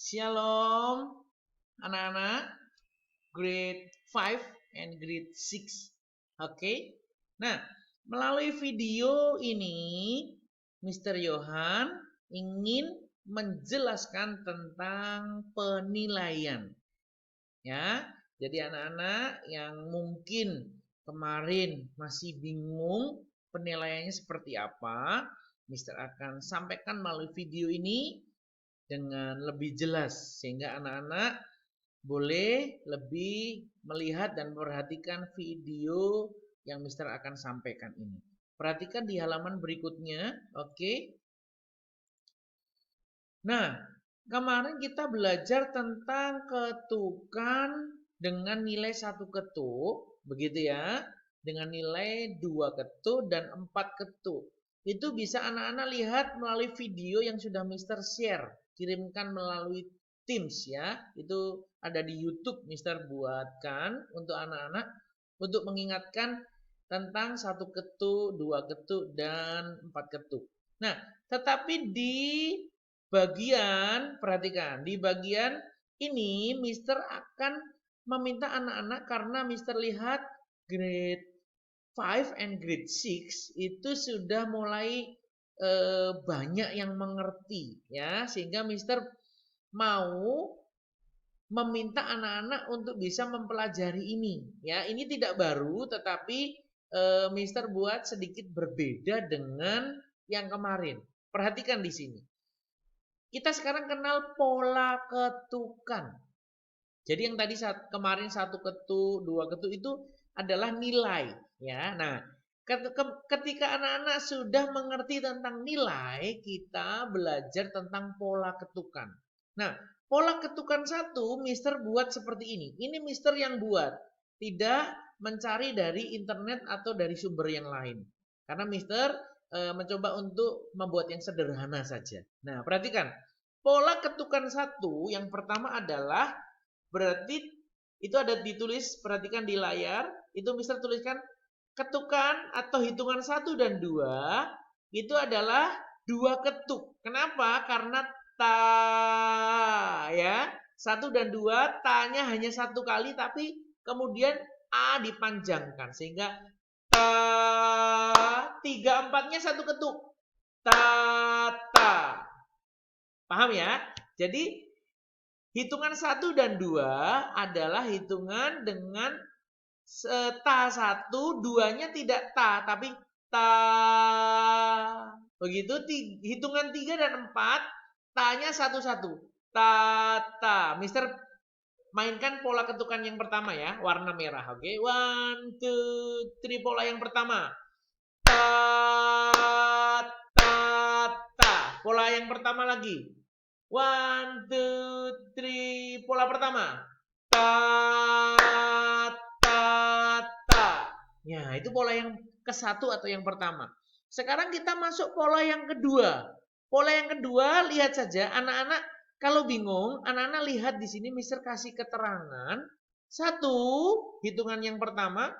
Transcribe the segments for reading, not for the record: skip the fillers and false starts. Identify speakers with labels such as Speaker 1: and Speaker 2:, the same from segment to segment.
Speaker 1: Shalom anak-anak grade 5 and grade 6. Oke. Nah, melalui video ini Mr. Johan ingin menjelaskan tentang penilaian. Ya. Jadi anak-anak yang mungkin kemarin masih bingung penilaiannya seperti apa, Mr. akan sampaikan melalui video ini dengan lebih jelas sehingga anak-anak boleh lebih melihat dan memperhatikan video yang Mister akan sampaikan ini. Perhatikan di halaman berikutnya, oke? Nah, kemarin kita belajar tentang ketukan dengan nilai 1 ketuk, begitu ya? Dengan nilai 2 ketuk dan 4 ketuk. Itu bisa anak-anak lihat melalui video yang sudah Mister share, kirimkan melalui Teams ya. Itu ada di YouTube Mister buatkan untuk anak-anak untuk mengingatkan tentang 1 ketuk, 2 ketuk dan 4 ketuk. Nah, tetapi di bagian, perhatikan, di bagian ini Mister akan meminta anak-anak karena Mister lihat grade 5 and grade 6 itu sudah mulai banyak yang mengerti ya, sehingga Mister mau meminta anak-anak untuk bisa mempelajari ini ya. Ini tidak baru tetapi Mister buat sedikit berbeda dengan yang kemarin. Perhatikan di sini. Kita sekarang kenal pola ketukan. Jadi yang tadi kemarin 1 ketuk, 2 ketuk itu adalah nilai ya. Nah, ketika anak-anak sudah mengerti tentang nilai, kita belajar tentang pola ketukan. Nah, pola ketukan 1 Mister buat seperti ini. Ini Mister yang buat, tidak mencari dari internet atau dari sumber yang lain. Karena Mister mencoba untuk membuat yang sederhana saja. Nah, perhatikan. Pola ketukan 1 yang pertama adalah berarti itu ada ditulis, perhatikan di layar, itu Mister tuliskan ketukan atau hitungan 1 dan 2 itu adalah 2 ketuk. Kenapa? Karena ta ya. 1 dan 2 ta-nya hanya 1 kali tapi kemudian a dipanjangkan sehingga ta 3 4-nya 1 ketuk. Ta. Paham ya? Jadi hitungan 1 dan 2 adalah hitungan dengan ta 1, 2-nya tidak ta tapi ta. Begitu hitungan 3 dan 4, ta-nya 1 1. Ta. Mister mainkan pola ketukan yang pertama ya, warna merah. Oke. 1 2 3 pola yang pertama. Ta. Pola yang pertama lagi. 1 2 3 pola pertama. Ta. Ya, itu pola yang ke-1 atau yang pertama. Sekarang kita masuk pola yang kedua. Pola yang kedua, lihat saja anak-anak kalau bingung, anak-anak lihat di sini Mister kasih keterangan. 1, hitungan yang pertama,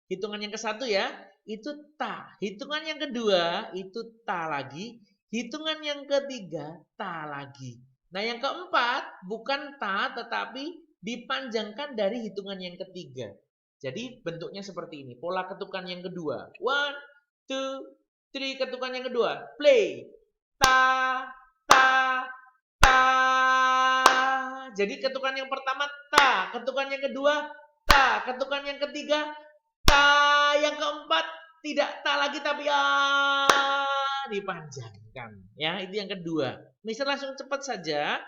Speaker 1: hitungan yang ke-1 ya, itu ta. Hitungan yang kedua, itu ta lagi. Hitungan yang ketiga, ta lagi. Nah, yang keempat, bukan ta, tetapi dipanjangkan dari hitungan yang ketiga. Jadi, bentuknya seperti ini. Pola ketukan yang kedua. 1, 2, 3, ketukan yang kedua. Play. Ta. Jadi, ketukan yang pertama, ta. Ketukan yang kedua, ta. Ketukan yang ketiga, ta. Yang keempat, tidak ta lagi, tapi dipanjangkan ya, itu yang kedua. Mister langsung cepat saja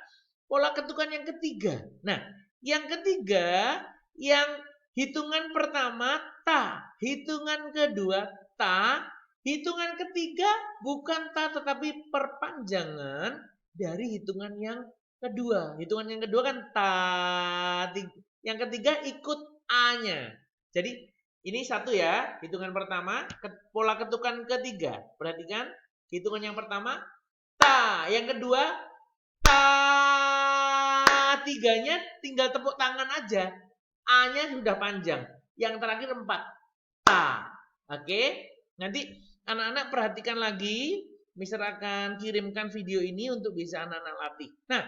Speaker 1: pola ketukan yang ketiga. Nah, yang ketiga, yang hitungan pertama ta, hitungan kedua ta, hitungan ketiga bukan ta tetapi perpanjangan dari hitungan yang kedua. Hitungan yang kedua kan ta, yang ketiga ikut a-nya. Jadi ini 1 ya, hitungan pertama, pola ketukan ketiga. Perhatikan, hitungan yang pertama, ta. Yang kedua, ta. 3-nya tinggal tepuk tangan aja. A-nya sudah panjang. Yang terakhir 4, ta. Oke, nanti anak-anak perhatikan lagi. Mister akan kirimkan video ini untuk bisa anak-anak latih. Nah,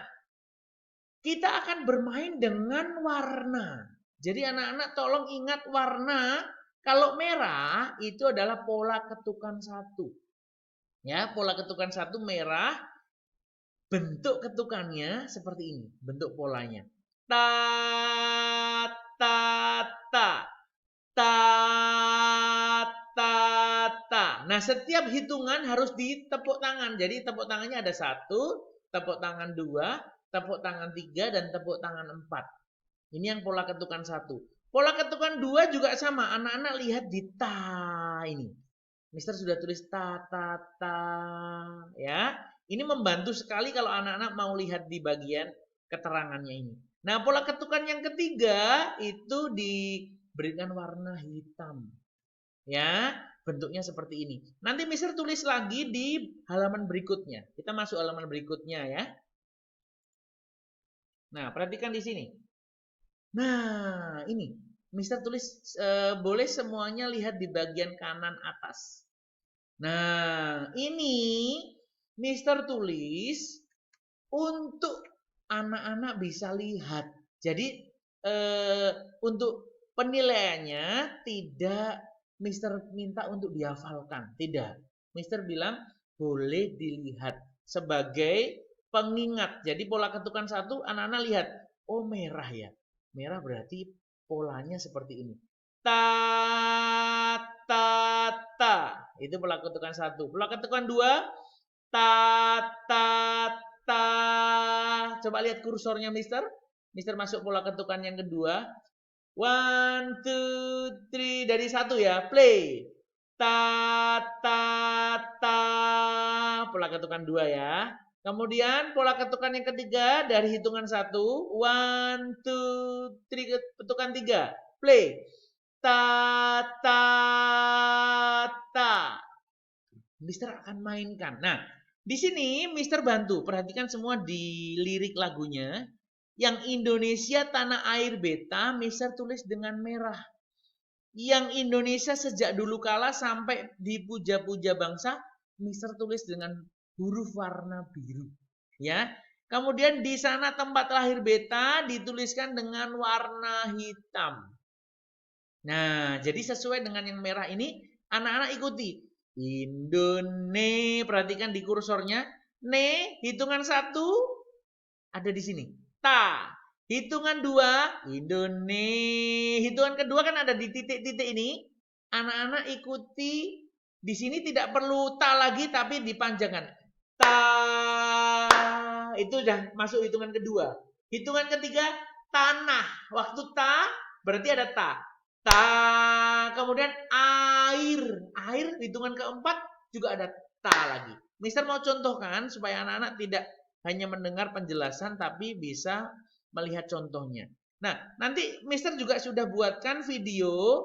Speaker 1: kita akan bermain dengan warna. Jadi anak-anak tolong ingat warna. Kalau merah itu adalah pola ketukan 1. Ya, pola ketukan 1 merah. Bentuk ketukannya seperti ini, bentuk polanya. Ta ta ta. Ta ta ta. Nah, setiap hitungan harus ditepuk tangan. Jadi tepuk tangannya ada 1, tepuk tangan 2, tepuk tangan 3, dan tepuk tangan 4. Ini yang pola ketukan 1. Pola ketukan 2 juga sama. Anak-anak lihat di ta ini. Mister sudah tulis ta ta ta ya. Ini membantu sekali kalau anak-anak mau lihat di bagian keterangannya ini. Nah, pola ketukan yang ketiga itu diberikan warna hitam. Ya, bentuknya seperti ini. Nanti Mister tulis lagi di halaman berikutnya. Kita masuk halaman berikutnya ya. Nah, perhatikan di sini. Nah, ini Mister tulis boleh semuanya lihat di bagian kanan atas. Nah, ini Mister tulis untuk anak-anak bisa lihat. Jadi untuk penilaiannya tidak Mister minta untuk dihafalkan, tidak. Mister bilang boleh dilihat sebagai pengingat. Jadi pola ketukan 1 anak-anak lihat, oh merah ya. Merah berarti polanya seperti ini. Ta ta ta. Itu pola ketukan 1. Pola ketukan 2 ta ta ta. Coba lihat kursornya Mister. Mister masuk pola ketukan yang kedua. 1 2 3 dari 1 ya. Play. Ta ta ta. Pola ketukan 2 ya. Kemudian pola ketukan yang ketiga dari hitungan 1. 1 2 3 ketukan 3. Play. Ta ta ta. Mister akan mainkan. Nah, di sini Mister bantu. Perhatikan semua di lirik lagunya. Yang Indonesia tanah air beta, Mister tulis dengan merah. Yang Indonesia sejak dulu kala sampai di puja-puja bangsa, Mister tulis dengan huruf warna biru. Ya. Kemudian di sana tempat lahir beta dituliskan dengan warna hitam. Nah, jadi sesuai dengan yang merah ini, anak-anak ikuti. Indone, perhatikan di kursornya. Ne, hitungan 1 ada di sini. Ta, hitungan 2, Indone. Hitungan kedua kan ada di titik-titik ini. Anak-anak ikuti. Di sini tidak perlu ta lagi, tapi dipanjangkan. Ta, itu sudah masuk hitungan kedua. Hitungan ketiga, tanah. Waktu ta, berarti ada ta. Ta, kemudian air. Air, hitungan keempat juga ada ta lagi. Mister mau contohkan supaya anak-anak tidak hanya mendengar penjelasan tapi bisa melihat contohnya. Nah, nanti Mister juga sudah buatkan video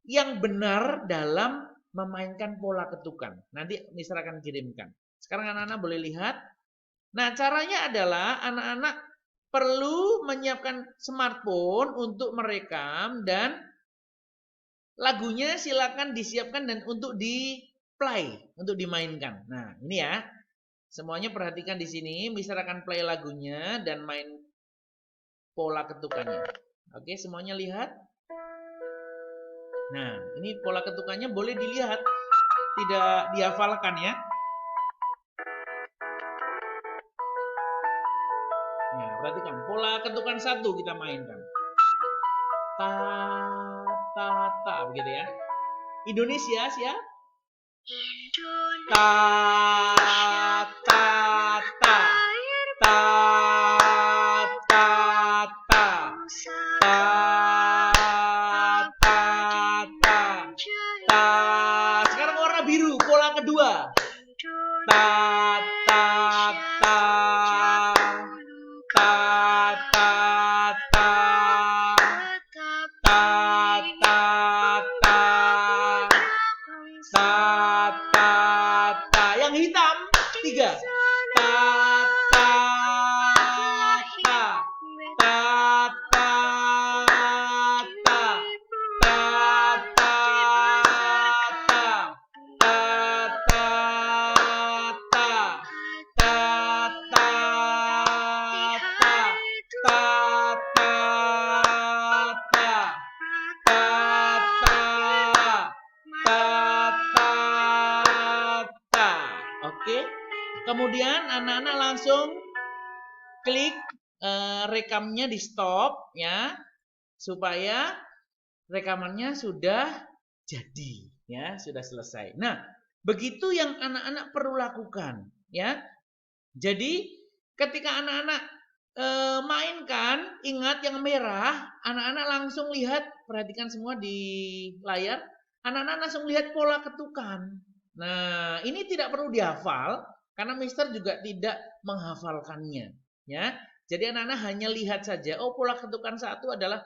Speaker 1: yang benar dalam memainkan pola ketukan. Nanti Mister akan kirimkan. Sekarang anak-anak boleh lihat. Nah, caranya adalah anak-anak perlu menyiapkan smartphone untuk merekam dan lagunya silakan disiapkan dan untuk di-play, untuk dimainkan. Nah, ini ya. Semuanya perhatikan di sini, Mister akan play lagunya dan main pola ketukannya. Oke, semuanya lihat. Nah, ini pola ketukannya boleh dilihat, tidak dihafalkan ya. Nah, perhatikan pola ketukan 1 kita mainkan. Ta ta ta begitu ya. Indonesia siap? Ta ta ta. Ta ta ta. Ta ta ta. Ta. Sekarang warna biru, pola kedua. Ta ta ta. Ta ta ta. Ta ta ta. Ta ta ta. Yang hitam anak-anak langsung klik rekamnya di stop ya, supaya rekamannya sudah jadi ya, sudah selesai. Nah, begitu yang anak-anak perlu lakukan ya. Jadi ketika anak-anak mainkan, ingat yang merah, anak-anak langsung lihat, perhatikan semua di layar, anak-anak langsung lihat pola ketukan. Nah, ini tidak perlu dihafal karena Mister juga tidak menghafalkannya ya. Jadi anak-anak hanya lihat saja, oh pola ketukan satu adalah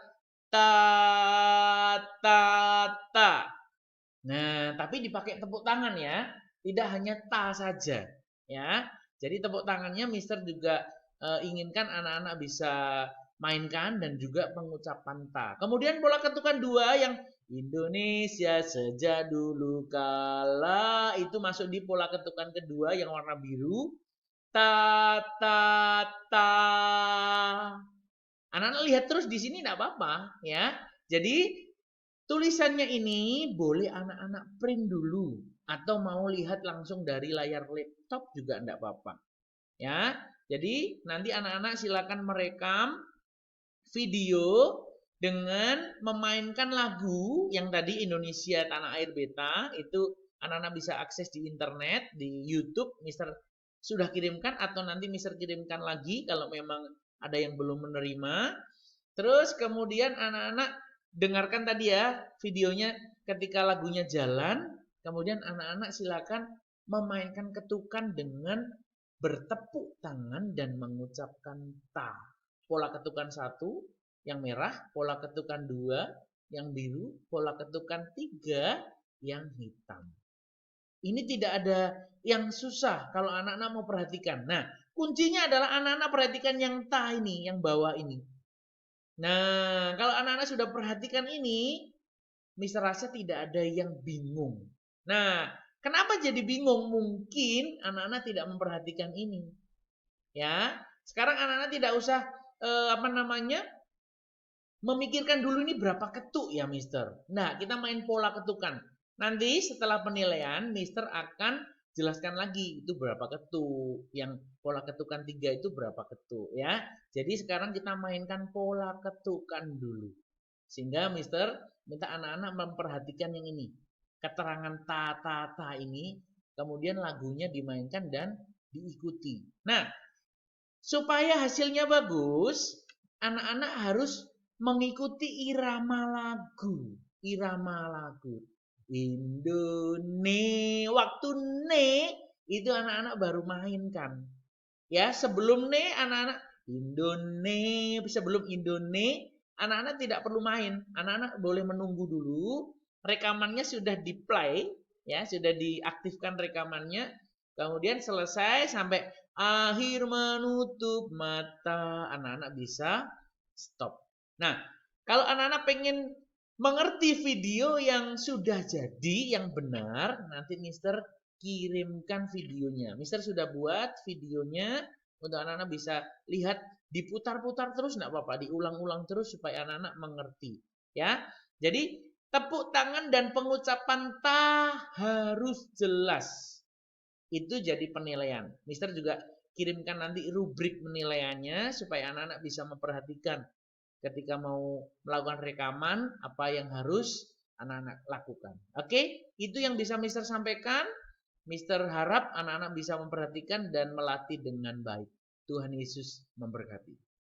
Speaker 1: ta ta ta. Nah, tapi dipakai tepuk tangan ya, tidak hanya ta saja ya. Jadi tepuk tangannya Mister juga inginkan anak-anak bisa mainkan dan juga pengucapan ta. Kemudian pola ketukan dua yang Indonesia sejak dulu kala itu masuk di pola ketukan kedua yang warna biru. Ta ta ta. Anak-anak lihat terus di sini tidak apa-apa ya. Jadi tulisannya ini boleh anak-anak print dulu atau mau lihat langsung dari layar laptop juga tidak apa-apa. Ya. Jadi nanti anak-anak silakan merekam video dengan memainkan lagu yang tadi Indonesia Tanah Air Beta, itu anak-anak bisa akses di internet, di YouTube. Mister sudah kirimkan atau nanti Mister kirimkan lagi kalau memang ada yang belum menerima. Terus kemudian anak-anak dengarkan tadi ya videonya ketika lagunya jalan. Kemudian anak-anak silakan memainkan ketukan dengan bertepuk tangan dan mengucapkan ta. Pola ketukan satu yang merah, pola ketukan dua yang biru, pola ketukan tiga yang hitam. Ini tidak ada yang susah kalau anak-anak mau perhatikan. Nah, kuncinya adalah anak-anak perhatikan yang ta ini, yang bawah ini. Nah, kalau anak-anak sudah perhatikan ini, Mister rasa tidak ada yang bingung. Nah, kenapa jadi bingung? Mungkin anak-anak tidak memperhatikan ini. Ya, sekarang anak-anak tidak usah memikirkan dulu ini berapa ketuk ya, Mister. Nah, kita main pola ketukan. Nanti setelah penilaian, Mister akan jelaskan lagi itu berapa ketuk. Yang pola ketukan 3 itu berapa ketuk ya. Jadi sekarang kita mainkan pola ketukan dulu. Sehingga Mister minta anak-anak memperhatikan yang ini. Keterangan ta ini, kemudian lagunya dimainkan dan diikuti. Nah, supaya hasilnya bagus, anak-anak harus mengikuti irama lagu. Irama lagu. Indone, waktu ne itu anak-anak baru mainkan. Ya, sebelum ne anak-anak Indone, sebelum Indone anak-anak tidak perlu main. Anak-anak boleh menunggu dulu. Rekamannya sudah di-play, ya, sudah diaktifkan rekamannya. Kemudian selesai sampai akhir menutup mata, anak-anak bisa stop. Nah, kalau anak-anak pengen mengerti video yang sudah jadi, yang benar, nanti Mister kirimkan videonya. Mister sudah buat videonya untuk anak-anak bisa lihat, diputar-putar terus enggak apa-apa, diulang-ulang terus supaya anak-anak mengerti, ya. Jadi tepuk tangan dan pengucapan ta harus jelas. Itu jadi penilaian. Mister juga kirimkan nanti rubrik penilaiannya supaya anak-anak bisa memperhatikan ketika mau melakukan rekaman apa yang harus anak-anak lakukan. Oke, itu yang bisa Mister sampaikan. Mister harap anak-anak bisa memperhatikan dan melatih dengan baik. Tuhan Yesus memberkati.